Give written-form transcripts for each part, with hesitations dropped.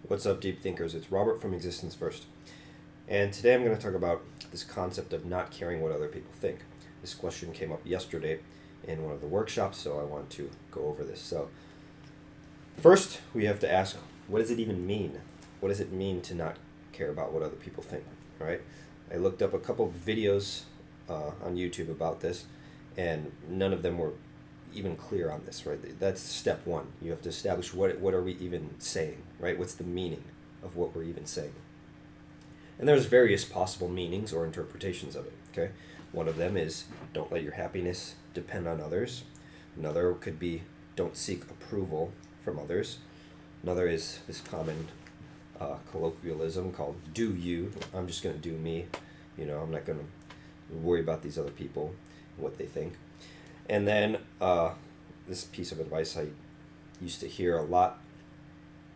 What's up, deep thinkers? It's Robert from Existence First. And today I'm going to talk about this concept of not caring what other people think. This question came up yesterday in one of the workshops, so I want to go over this. So, first, we have to ask, what does it even mean? What does it mean to not care about what other people think? All right? I looked up a couple of videos on YouTube about this, and none of them were even clear on this, right? That's step one. You have to establish what are we even saying, right? What's the meaning of what we're even saying? And there's various possible meanings or interpretations of it, okay? One of them is don't let your happiness depend on others. Another could be don't seek approval from others. Another is this common colloquialism called do you. I'm just going to do me. I'm not going to worry about these other people, what they think. And then this piece of advice I used to hear a lot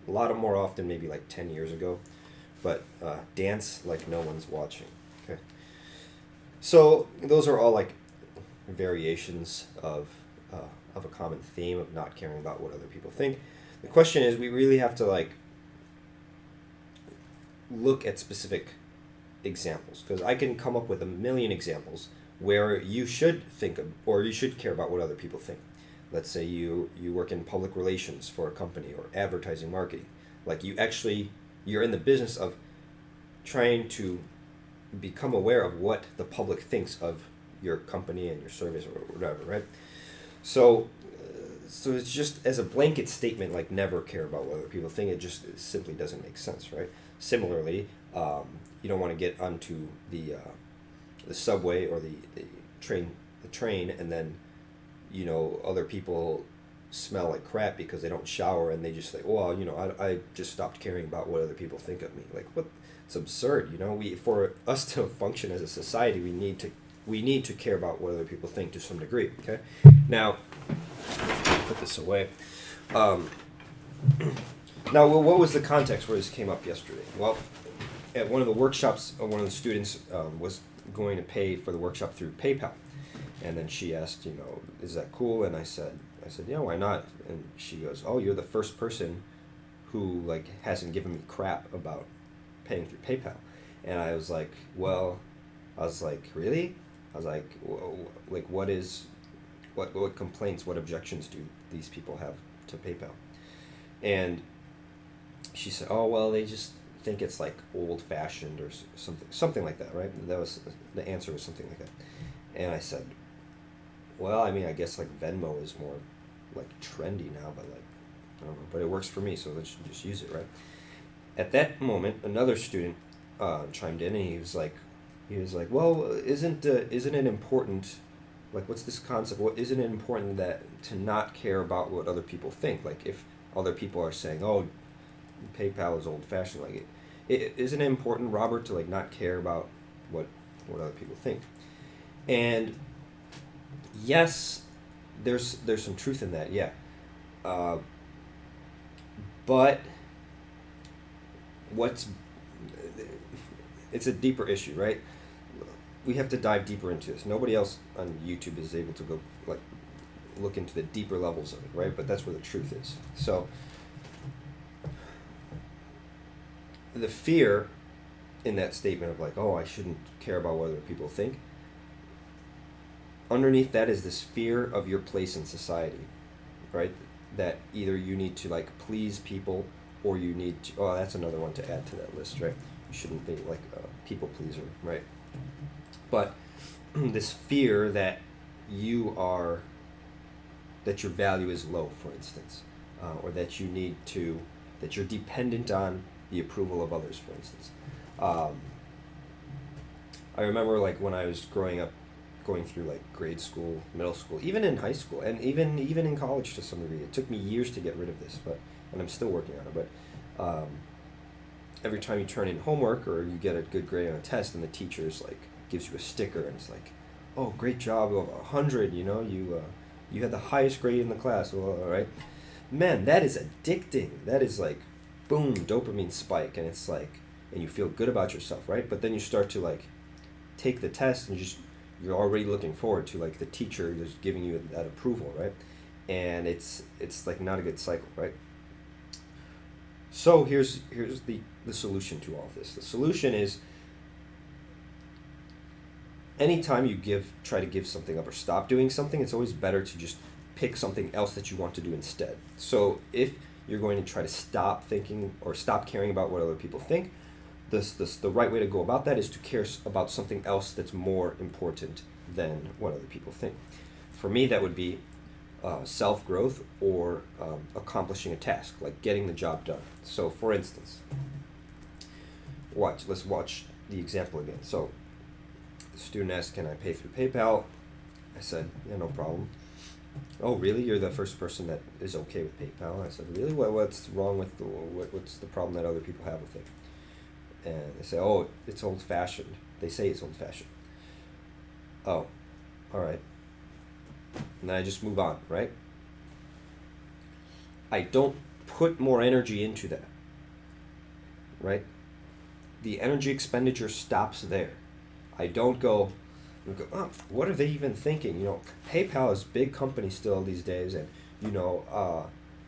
more often, maybe like 10 years ago, but dance like no one's watching. Okay. So those are all like variations of a common theme of not caring about what other people think. The question is, we really have to like look at specific examples, because I can come up with a million examples where you should think of, or you should care about what other people think. Let's say you work in public relations for a company or advertising marketing. Like you're in the business of trying to become aware of what the public thinks of your company and your service or whatever, right? So it's just as a blanket statement, like never care about what other people think. It simply doesn't make sense, right? Similarly, you don't want to get onto the subway or the train, and then other people smell like crap because they don't shower, and they just say, well, I just stopped caring about what other people think of me. Like, what? It's absurd. For us to function as a society, we need to care about what other people think to some degree. Okay, now put this away. Now, what was the context where this came up yesterday? Well, at one of the workshops, one of the students was going to pay for the workshop through PayPal, and then she asked, is that cool? And I said, yeah, why not? And she goes, oh, you're the first person who hasn't given me crap about paying through PayPal. And I was like, really? I was like, what complaints, what objections do these people have to PayPal? And she said, oh, well, they just think it's like old-fashioned or something like that, right? That was the answer, was something like that. And I said, well, I mean, I guess like Venmo is more like trendy now, but like I don't know, but it works for me, so let's just use it, right? At that moment, another student chimed in, and he was like, well, isn't it important? Like, what's this concept? Well, isn't it important that to not care about what other people think? Like, if other people are saying, oh, PayPal is old-fashioned, like isn't it important, Robert, to like not care about what other people think? And yes, there's some truth in that, yeah. But it's a deeper issue, right? We have to dive deeper into this. Nobody else on YouTube is able to go like look into the deeper levels of it, right? But that's where the truth is. So the fear in that statement of like, oh, I shouldn't care about what other people think, underneath that is this fear of your place in society, right? That either you need to like please people, or you need to, oh, that's another one to add to that list, right? You shouldn't be like a people pleaser, right? But this fear that your value is low, for instance, or that you're dependent on the approval of others, for instance. I remember like when I was growing up, going through like grade school, middle school, even in high school, and even in college to some degree. It took me years to get rid of this, and I'm still working on it. But every time you turn in homework or you get a good grade on a test, and the teacher's like gives you a sticker, and it's like, oh, great job, of 100. You had the highest grade in the class. Well, all right, man, that is addicting. That is like, boom, dopamine spike, and it's like, and you feel good about yourself, right? But then you start to like take the test, and you're already looking forward to like the teacher just giving you that approval, right? And it's like not a good cycle, right? So here's the solution to all of this. The solution is anytime you try to give something up or stop doing something, it's always better to just pick something else that you want to do instead. So if you're going to try to stop thinking or stop caring about what other people think, the right way to go about that is to care about something else that's more important than what other people think. For me, that would be self-growth or accomplishing a task, like getting the job done. So for instance, let's watch the example again. So the student asked, can I pay through PayPal? I said, yeah, no problem. Oh, really? You're the first person that is okay with PayPal? I said, really? What's wrong with what's the problem that other people have with it? And they say, oh, it's old-fashioned. They say it's old-fashioned. Oh, all right. And then I just move on, right? I don't put more energy into that, right? The energy expenditure stops there. I don't go, oh, what are they even thinking? PayPal is a big company still these days, and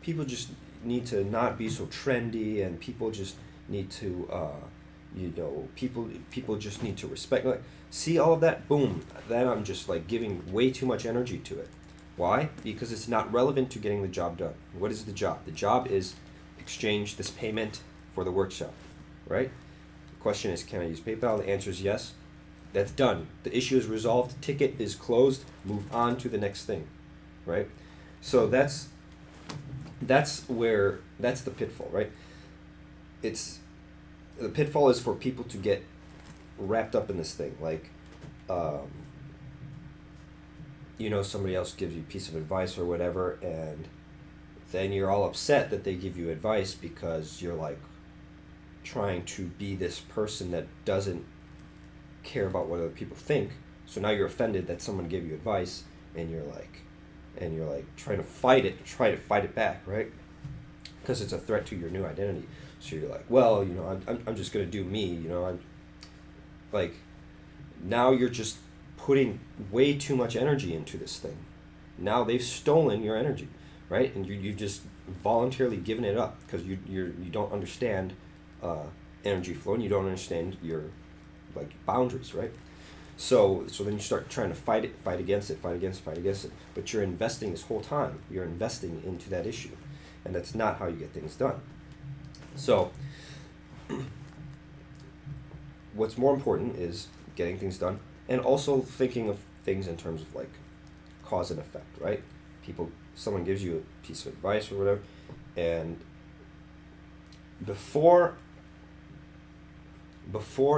people just need to not be so trendy, and people just need to, people just need to respect. Like, see all of that? Boom. Then I'm just like giving way too much energy to it. Why? Because it's not relevant to getting the job done. What is the job? The job is exchange this payment for the workshop, right? The question is, can I use PayPal? The answer is yes. That's done. The issue is resolved. Ticket is closed. Move on to the next thing, right? So that's the pitfall, right? The pitfall is for people to get wrapped up in this thing, like, somebody else gives you a piece of advice or whatever, and then you're all upset that they give you advice because you're like trying to be this person that doesn't care about what other people think. So now you're offended that someone gave you advice, and you're like trying to fight it back, right? Because it's a threat to your new identity. So you're like, well, I'm just gonna do me, I'm like, now you're just putting way too much energy into this thing. Now they've stolen your energy, right? And you've just voluntarily given it up because you don't understand energy flow, and you don't understand your boundaries, right? So then you start trying to fight against it, but you're investing this whole time. You're investing into that issue, and that's not how you get things done. So what's more important is getting things done, and also thinking of things in terms of like cause and effect, right? Someone gives you a piece of advice or whatever, and before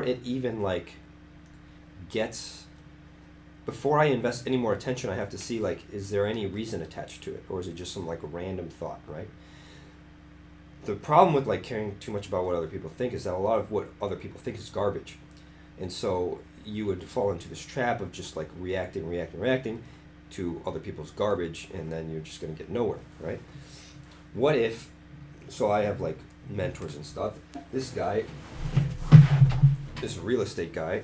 it even before I invest any more attention, I have to see is there any reason attached to it, or is it just some random thought, right? The problem with caring too much about what other people think is that a lot of what other people think is garbage, and so you would fall into this trap of just reacting to other people's garbage, and then you're just going to get nowhere, right? What if, so I have mentors and stuff. This real estate guy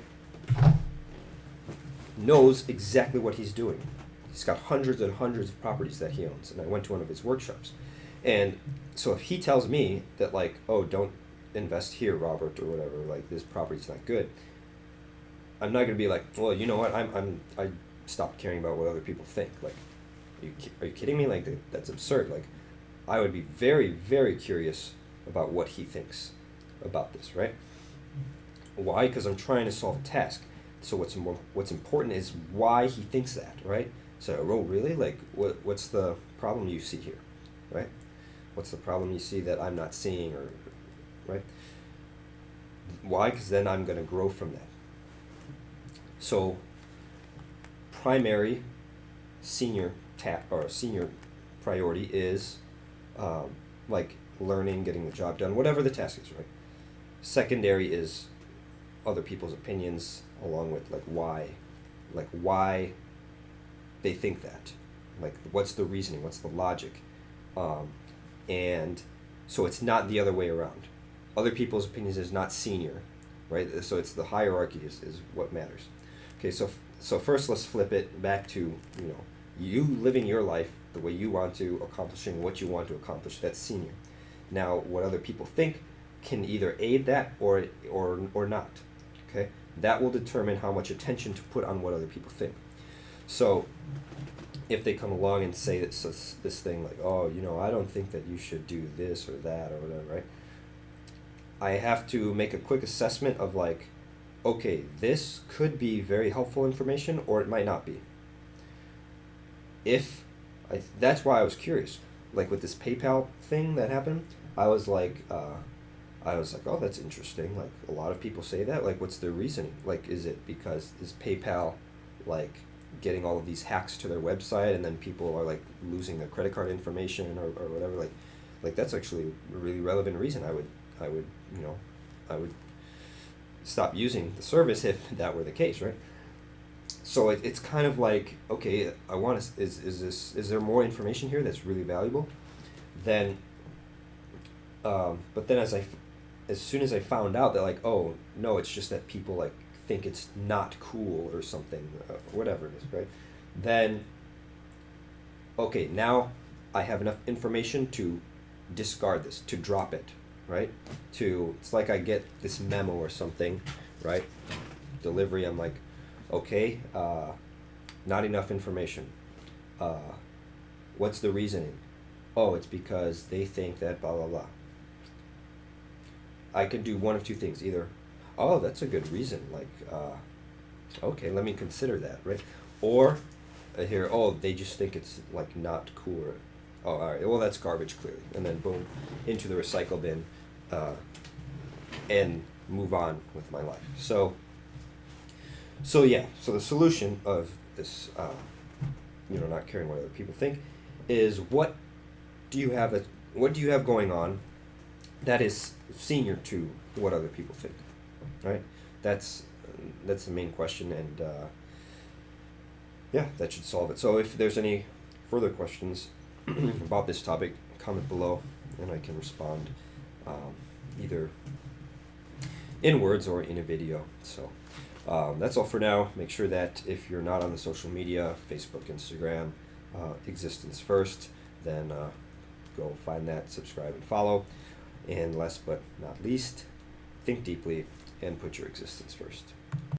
knows exactly what he's doing. He's got hundreds and hundreds of properties that he owns, and I went to one of his workshops. And so if he tells me that oh, don't invest here, Robert, or whatever, this property's not good, I'm not going to be like, well, you know what, I stopped caring about what other people think. Are you kidding me? That's absurd. I would be very, very curious about what he thinks about this, right? Why? Because I'm trying to solve a task. So what's important is why he thinks that, right? So, oh, really? What's the problem you see here, right? What's the problem you see that I'm not seeing, or, right? Why? Because then I'm going to grow from that. So, primary, senior priority is learning, getting the job done, whatever the task is, right? Secondary is other people's opinions, along with why they think that, what's the reasoning, what's the logic, and so it's not the other way around. Other people's opinions is not senior, right? So it's the hierarchy is what matters. Okay, so first let's flip it back to you living your life the way you want to, accomplishing what you want to accomplish. That's senior. Now, what other people think can either aid that or not. Okay, that will determine how much attention to put on what other people think. So, if they come along and say this thing like, oh, I don't think that you should do this or that or whatever, right? I have to make a quick assessment of like, okay, this could be very helpful information or it might not be. That's why I was curious, like with this PayPal thing that happened, I was like, oh, that's interesting. Like a lot of people say that. Like, what's their reasoning? Like, is PayPal like getting all of these hacks to their website, and then people are like losing their credit card information or whatever? Like that's actually a really relevant reason. I would I would stop using the service if that were the case, right? So it's kind of like, okay, I want to, is there more information here that's really valuable? Then, but then as soon as I found out that like, oh no, it's just that people like think it's not cool or something, whatever it is, right? Then, okay, now I have enough information to discard this, to drop it, right? It's like I get this memo or something, right? Delivery, I'm like, okay, not enough information. What's the reasoning? Oh, it's because they think that blah, blah, blah. I could do one of two things. Either, oh, that's a good reason. Like, okay, let me consider that, right? Or I hear, oh, they just think it's like not cool. Or, oh, all right, well, that's garbage clearly. And then boom, into the recycle bin, and move on with my life. So yeah, so the solution of this, not caring what other people think, is what do you have going on that is senior to what other people think, right? That's the main question, and yeah, that should solve it. So if there's any further questions about this topic, comment below, and I can respond either in words or in a video. So that's all for now. Make sure that if you're not on the social media, Facebook, Instagram, Existence First, then go find that, subscribe, and follow. And last but not least, think deeply and put your existence first.